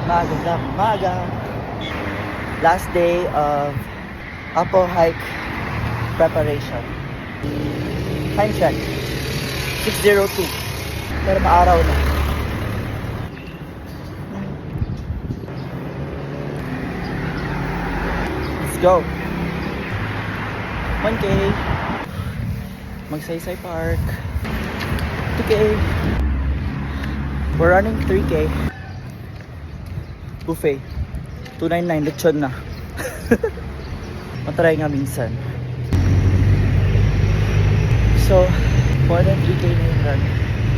Magandang umaga. Last day of Apo hike preparation. Time check 6:02. Pero maaraw na. Let's go. 1K. Magsaysay Park. 2K. We're running 3K. Buffet. 299 lechon na. Matry nga minsan. So, more than 3K na yung run.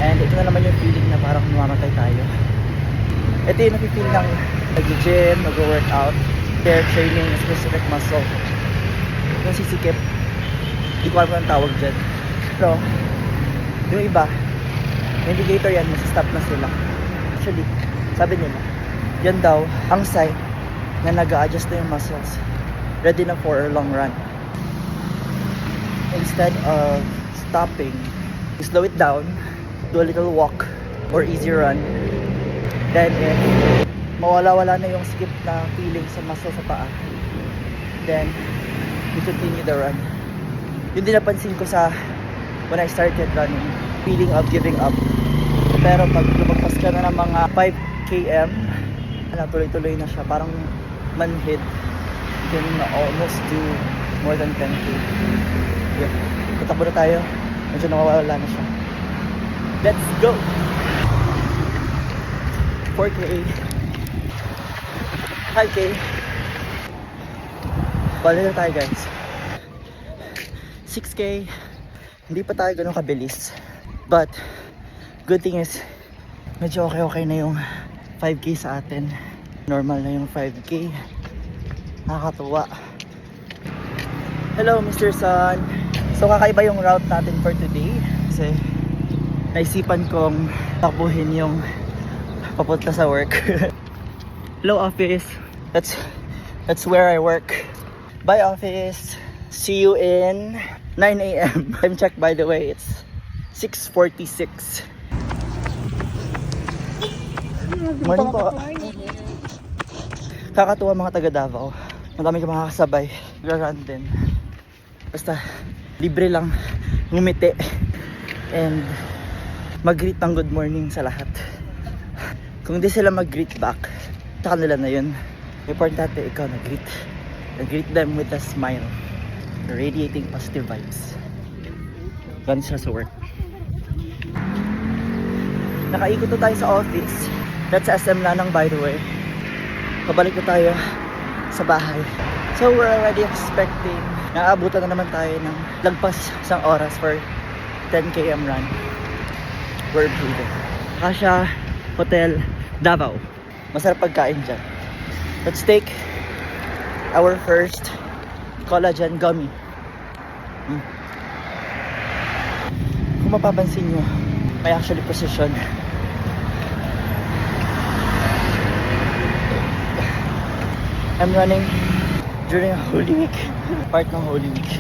And ito na naman yung feeling na parang mamamatay tayo. Ito yung napipil ng nag-gym, nag-workout. They're training a specific muscle. Yung sisikip. Hindi ko alam ang tawag dyan. Pero, yung iba, indicator yan, masistop na sila. Actually, sabi nila, yan daw, ang sign na nag-a-adjust na yung muscles. Ready na for a long run. Instead of stopping, you slow it down, do a little walk or easy run. Then if mawala-wala na yung skip na feeling sa muscle sa paa, then you continue the run. Yun din napansin ko sa when I started running, feeling of giving up. Pero pag lumagpas ka na ng mga 5 km, tuloy-tuloy na siya, parang manhid. You can almost do more than 10k. Yep. Tatakbo na tayo. Medyo nawawala na siya. Let's go! 4k 5k. Balik na tayo guys. 6k. Hindi pa tayo ganun kabilis. But good thing is medyo okay na yung 5k sa atin. Normal na yung 5k. Nakakatuwa. Hello Mr. Sun. So kakaiba yung route natin for today. Kasi naisipan kong takbuhin yung papunta sa work. Hello office. That's where I work. Bye office. See you in 9 a.m. Time check by the way, it's 6:46. Morning po. Kakatuwa mga taga Davao. Madami ka makakasabay. Nag-run din. Basta libre lang ngumiti and mag-greet ng good morning sa lahat. Kung di sila mag-greet back, sa kanila na yun. Importante ikaw nag-greet. Nag-greet them with a smile. Radiating positive vibes. Ganun siya sa work. Nakaikot na tayo sa office. That's SM Lanang by the way. Pabalik na tayo sa bahay. So we're already expecting naabutan na naman tayo ng lagpas isang oras for 10 km run. We're improving. Kasha Hotel Davao. Masarap pagkain dyan. Let's take our first collagen gummy. Kung mapapansin nyo, may actually position. I'm running during a Holy Week. Part ng Holy Week.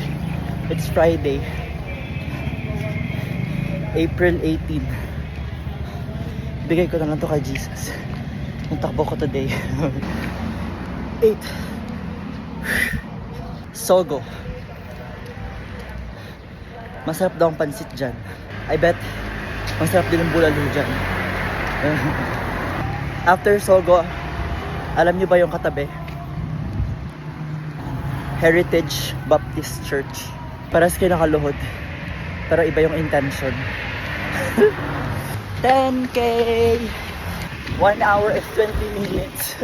It's Friday, April 18. Bigay ko na lang to kay Jesus. Yung takbo ko today. 8. Sogo. Masarap daw ang pansit dyan. I bet masarap din ang bulalo dyan. After Sogo, alam nyo ba yung katabi? Heritage Baptist Church. Paras kayo nakaluhod. Pero iba yung intention. 10k 1 hour and 20 minutes.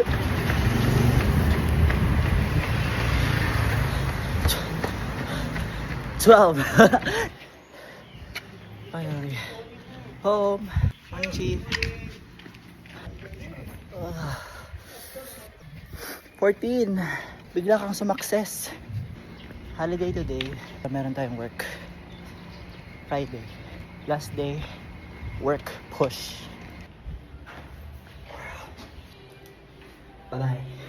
Finally home. Morning chief. 14. Bigla kang sumakses. Holiday today. Meron tayong work. Friday. Last day. Work push. Bye-bye.